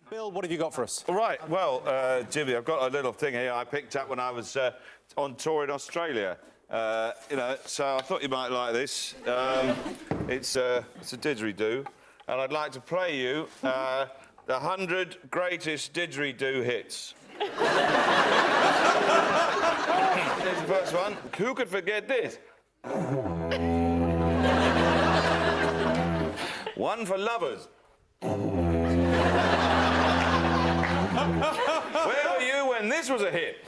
Bill, what have you got for us? All right, well, Jimmy, I've got a little thing here I picked up when I was on tour in Australia. You know, so I thought you might like this. It's a didgeridoo, and I'd like to play you the 100 greatest didgeridoo hits. Here's the first one. Who could forget this? One for lovers. Where were you when this was a hit?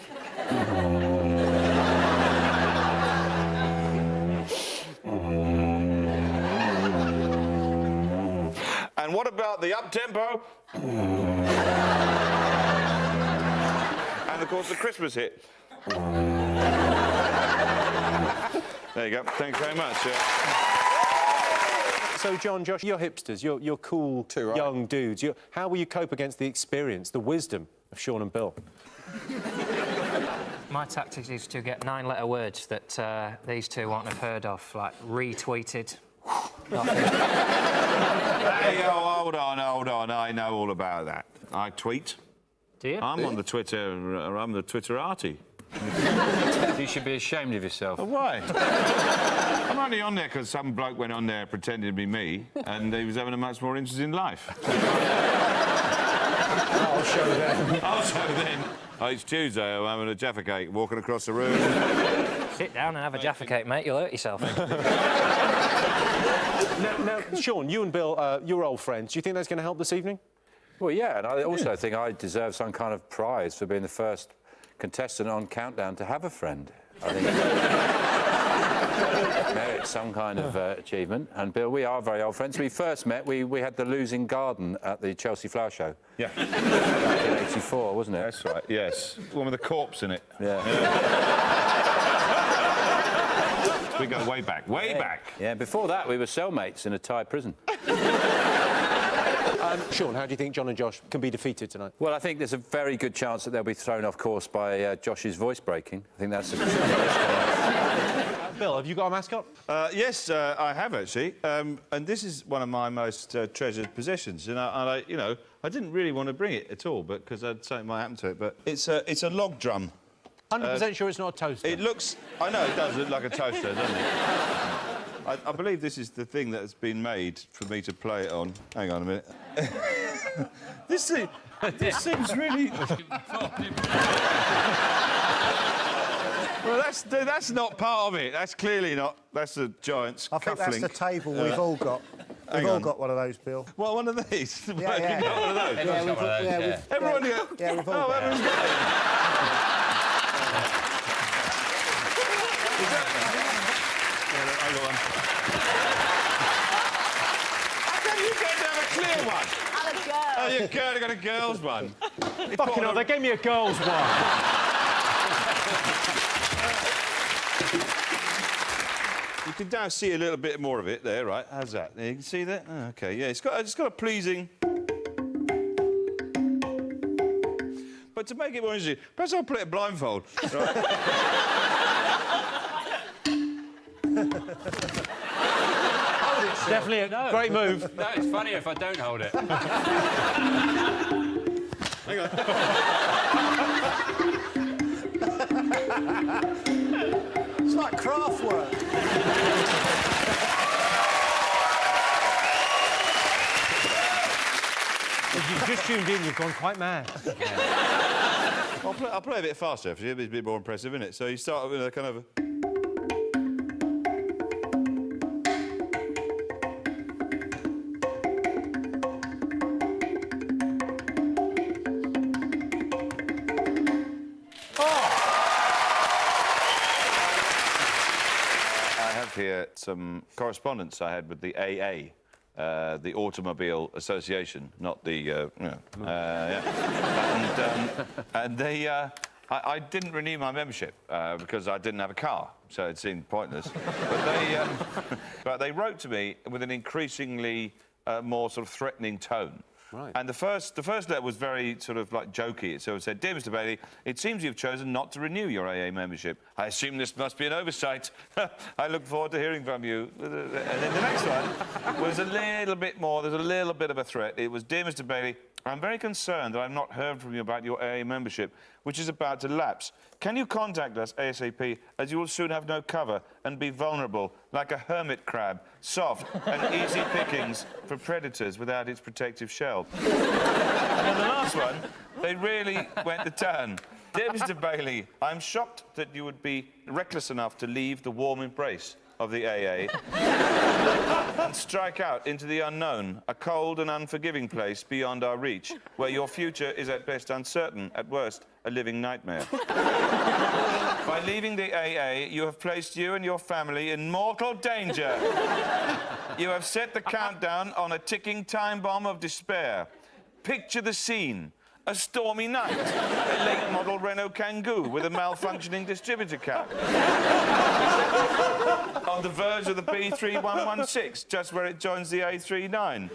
And what about the up-tempo? And, of course, the Christmas hit. There you go. Thanks very much. So, John, Josh, you're hipsters. You're cool, young dudes. How will you cope against the experience, the wisdom of Sean and Bill? My tactic is to get 9-letter words that these two won't have heard of, like retweeted. Hey, hold on. I know all about that. I tweet. Do you? I'm on the Twitter. I'm the Twitterati. You should be ashamed of yourself. Why? I'm only on there because some bloke went on there pretending to be me, and he was having a much more interesting life. I'll show them. I'll show them. Oh, it's Tuesday. I'm having a Jaffa cake, walking across the room. Sit down and have a Jaffa cake, mate. You'll hurt yourself. Now, Sean, you and Bill, you're old friends. Do you think that's going to help this evening? Well, yeah, and I also think I deserve some kind of prize for being the first contestant on Countdown to have a friend. I think merits some kind of achievement. And Bill, we are very old friends. We first met, we had the losing garden at the Chelsea Flower Show. Yeah. Back in '84, wasn't it? That's right, yes. One with a corpse in it. Yeah. We go way back, way back. Yeah, before that, we were cellmates in a Thai prison. Sean, how do you think John and Josh can be defeated tonight? Well, I think there's a very good chance that they'll be thrown off course by Josh's voice breaking. I think that's a Bill, have you got a mascot? Yes, I have actually, and this is one of my most treasured possessions. And I didn't really want to bring it at all, but because something might happen to it. But it's a log drum. 100% sure it's not a toaster. It looks. I know it does look like a toaster, doesn't it? I believe this is the thing that has been made for me to play it on. Hang on a minute. This seems really. Well, that's not part of it. That's clearly not. That's a giant's I think cufflink. that's the table we've all got. We've all got one of those, Bill. What, one of these? Yeah, yeah. You've got one of those? Yeah, we've all, Everyone yeah, we've all got everyone's got it. Is that... Yeah, I got one. How come you can't have a clear one? I'm a girl. Oh, you can't have got a girl's one. Fucking hell, they gave me a girl's one. You can now see a little bit more of it there, right? How's that? You can see that? Oh, OK, yeah, it's got a pleasing... But to make it more interesting, perhaps I'll play it blindfold. Right? Definitely a great move. No, it's funnier if I don't hold it. Hang on. It's like craft work. If you've just tuned in, you've gone quite mad. I'll play a bit faster, actually. It's a bit more impressive, isn't it? So you start with a kind of... Here some correspondence I had with the AA, the Automobile Association, not the, yeah. And they, I didn't renew my membership because I didn't have a car, so it seemed pointless. But they wrote to me with an increasingly more sort of threatening tone. Right. And the first letter was very sort of like jokey. So it said, "Dear Mr. Bailey, it seems you've chosen not to renew your AA membership. I assume this must be an oversight. I look forward to hearing from you." And then the next one was a little bit more. There's a little bit of a threat. It was, "Dear Mr. Bailey, I'm very concerned that I've not heard from you about your AA membership, which is about to lapse. Can you contact us ASAP, as you will soon have no cover and be vulnerable, like a hermit crab, soft and easy pickings for predators without its protective shell. And then the last one, they really went to town. Dear Mr. Bailey, I'm shocked that you would be reckless enough to leave the warm embrace of the AA and strike out into the unknown, a cold and unforgiving place beyond our reach, where your future is at best uncertain, at worst a living nightmare. By leaving the AA, you have placed you and your family in mortal danger. You have set the countdown on a ticking time bomb of despair. Picture the scene. A stormy night, a late model Renault Kangoo with a malfunctioning distributor cap. On the verge of the B3116, just where it joins the A39.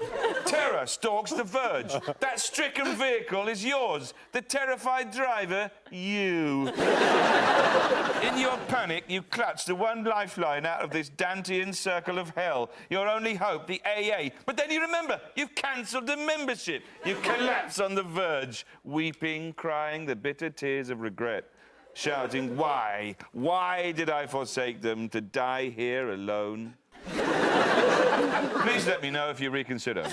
Terror stalks the verge. That stricken vehicle is yours. The terrified driver, you. In your panic, you clutch the one lifeline out of this Dantean circle of hell. Your only hope, the AA. But then you remember, you've cancelled the membership. You collapse on the verge. Weeping, crying the bitter tears of regret, shouting, why? Why did I forsake them to die here alone? Please let me know if you reconsider.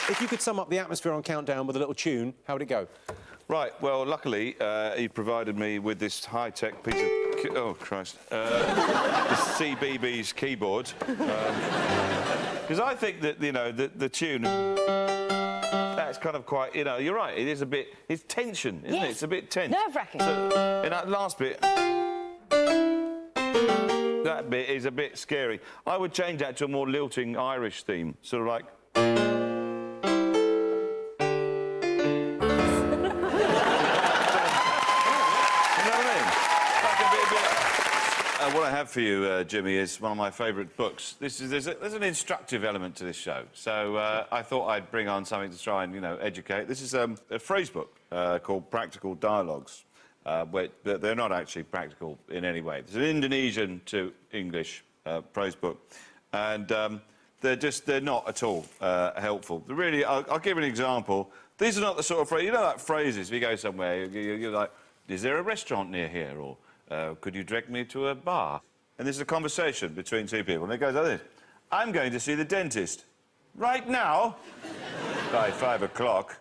If you could sum up the atmosphere on Countdown with a little tune, how would it go? Right, well, luckily, he provided me with this high-tech piece of... Oh, Christ. This CBeebies keyboard. Because I think that, you know, the tune... That's kind of quite... You know, you're right, it is a bit... It's tension, isn't it? It's a bit tense. Nerve-wracking. So, in that last bit... That bit is a bit scary. I would change that to a more lilting Irish theme. Sort of like... What I have for you, Jimmy, is one of my favourite books. There's an instructive element to this show, so I thought I'd bring on something to try and, you know, educate. This is a phrase book called Practical Dialogues, where they're not actually practical in any way. It's an Indonesian to English prose book, and they're not at all helpful. Really, I'll give an example. These are not the sort of phrases, you know, like phrases. If you go somewhere, you're like, is there a restaurant near here, or could you direct me to a bar? And this is a conversation between two people, and it goes like this. I'm going to see the dentist. Right now? By 5 o'clock.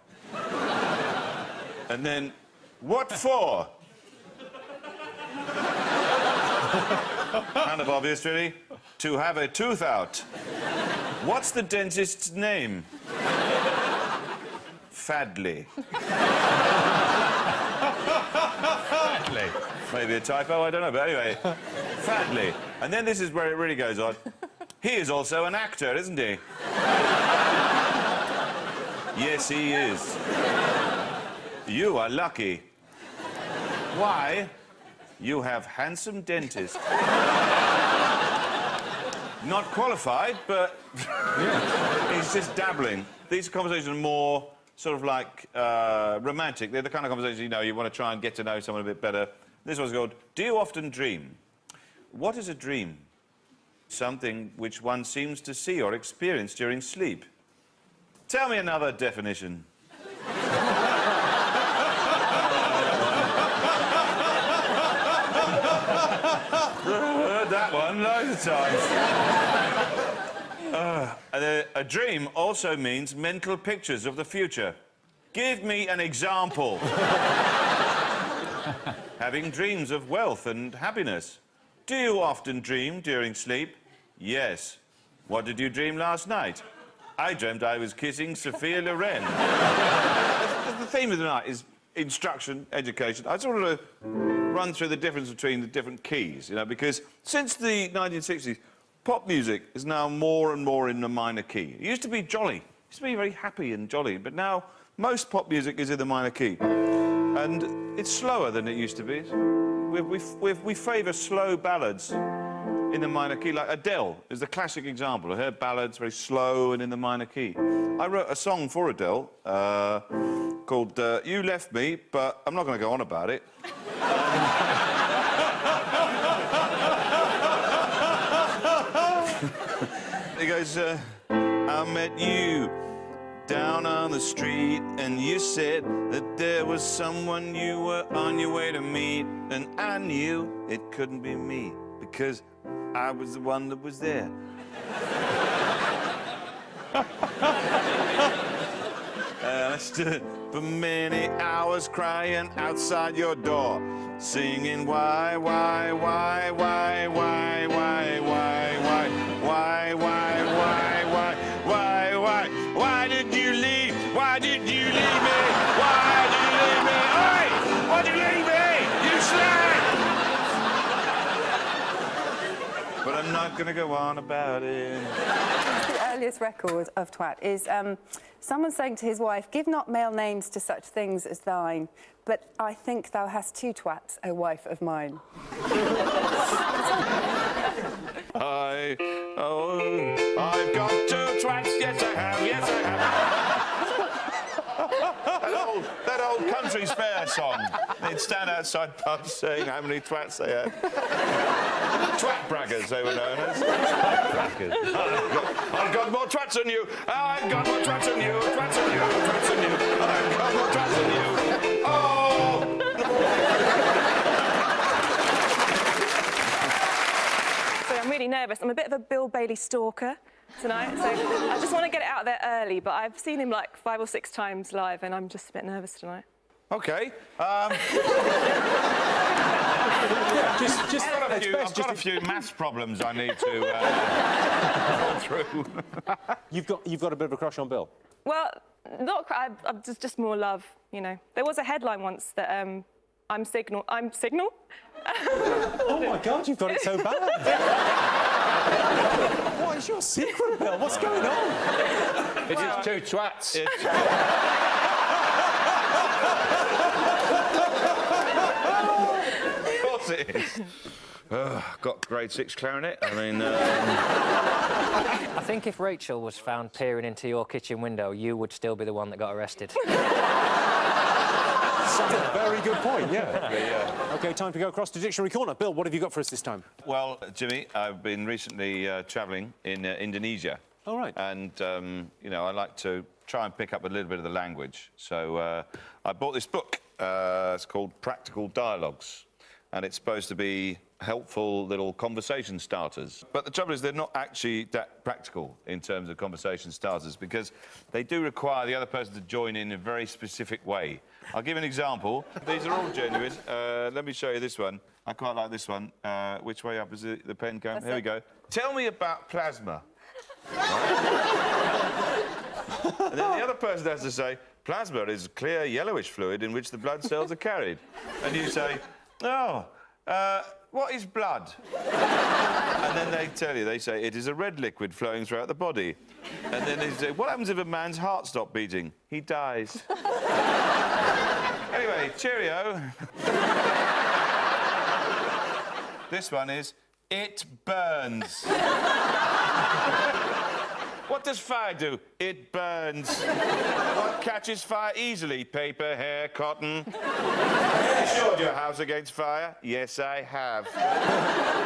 And then, what for? Kind of obvious, really. To have a tooth out. What's the dentist's name? Fadley. Fadley. Maybe a typo, I don't know, but anyway. Fadley. And then this is where it really goes on. He is also an actor, isn't he? Yes, he is. You are lucky. Why? You have handsome dentist. Not qualified, but he's just dabbling. These conversations are more sort of like romantic. They're the kind of conversations, you know, you want to try and get to know someone a bit better. This one's called, do you often dream? What is a dream? Something which one seems to see or experience during sleep. Tell me another definition. Heard that one loads of times. A dream also means mental pictures of the future. Give me an example. Having dreams of wealth and happiness. Do you often dream during sleep? Yes. What did you dream last night? I dreamt I was kissing Sophia Loren. The theme of the night is instruction, education. I just want to run through the difference between the different keys, you know, because since the 1960s, pop music is now more and more in the minor key. It used to be jolly. It used to be very happy and jolly, but now most pop music is in the minor key. And it's slower than it used to be. We favour slow ballads in the minor key, like Adele is the classic example. Her ballads very slow and in the minor key. I wrote a song for Adele called You Left Me, but I'm not going to go on about it. He goes, I met you down on the street, and you said that there was someone you were on your way to meet, and I knew it couldn't be me because I was the one that was there. I stood for many hours crying outside your door, singing why, why, why, why, why, why, why, why, why, why, why, why, why, why, why did you leave? Why did you leave me? Why did you leave me? Oi! Why did you leave me? You slag! But I'm not gonna go on about it. The earliest record of twat is someone saying to his wife, "Give not male names to such things as thine, but I think thou hast two twats, O wife of mine." I've got two twats, yes I have, yes I have. that old country's fair song. They'd stand outside pubs saying how many twats they had. Twat braggers, they were known as. Twat braggers. I've got more twats than you. I've got more twats than you. Twats than you. Twats than you. I've got more twats than you. Oh! So I'm really nervous. I'm a bit of a Bill Bailey stalker tonight, so I just want to get it out there early, but I've seen him like 5 or 6 times live, and I'm just a bit nervous tonight. OK. Just I've got a few maths problems I need to go through. You've got a bit of a crush on Bill? Well, I'm just more love, you know. There was a headline once that I'm Signal. Oh my God, you've got it so bad. What is your secret, Bill? What's going on? It's just two twats. Of course it is. Got grade 6 clarinet. I mean, I think if Rachel was found peering into your kitchen window, you would still be the one that got arrested. That's a very good point, yeah. OK, time to go across to Dictionary Corner. Bill, what have you got for us this time? well, Jimmy, I've been recently travelling in Indonesia. All right. And, you know, I like to try and pick up a little bit of the language. So I bought this book. It's called Practical Dialogues. And it's supposed to be helpful little conversation starters. But the trouble is they're not actually that practical in terms of conversation starters because they do require the other person to join in a very specific way. I'll give an example. These are all genuine. Let me show you this one. I quite like this one. Which way up is the pen going? Here we go. Tell me about plasma. And then the other person has to say, plasma is a clear yellowish fluid in which the blood cells are carried. And you say, oh, what is blood? And then they tell you, they say, it is a red liquid flowing throughout the body. And then they say, what happens if a man's heart stops beating? He dies. Anyway, cheerio. This one is, it burns. What does fire do? It burns. What catches fire easily? Paper, hair, cotton. Have you insured your house against fire? Yes, I have.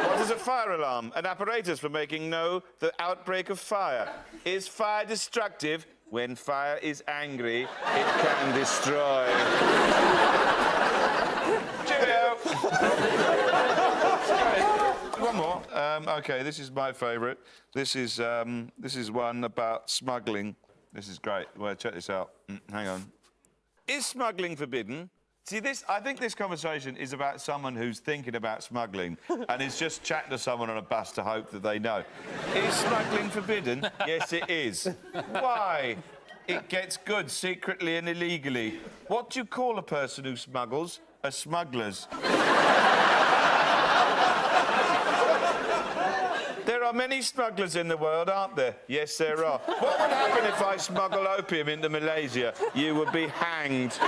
What is a fire alarm? An apparatus for making know the outbreak of fire. Is fire destructive? When fire is angry, it can destroy. Cheerio. One more. OK, this is my favourite. This is one about smuggling. This is great. Well, check this out. Hang on. Is smuggling forbidden? See, I think this conversation is about someone who's thinking about smuggling and is just chatting to someone on a bus to hope that they know. Is smuggling forbidden? Yes, it is. Why? It gets goods secretly and illegally. What do you call a person who smuggles? A smugglers. There are many smugglers in the world, aren't there? Yes, there are. What would happen if I smuggle opium into Malaysia? You would be hanged.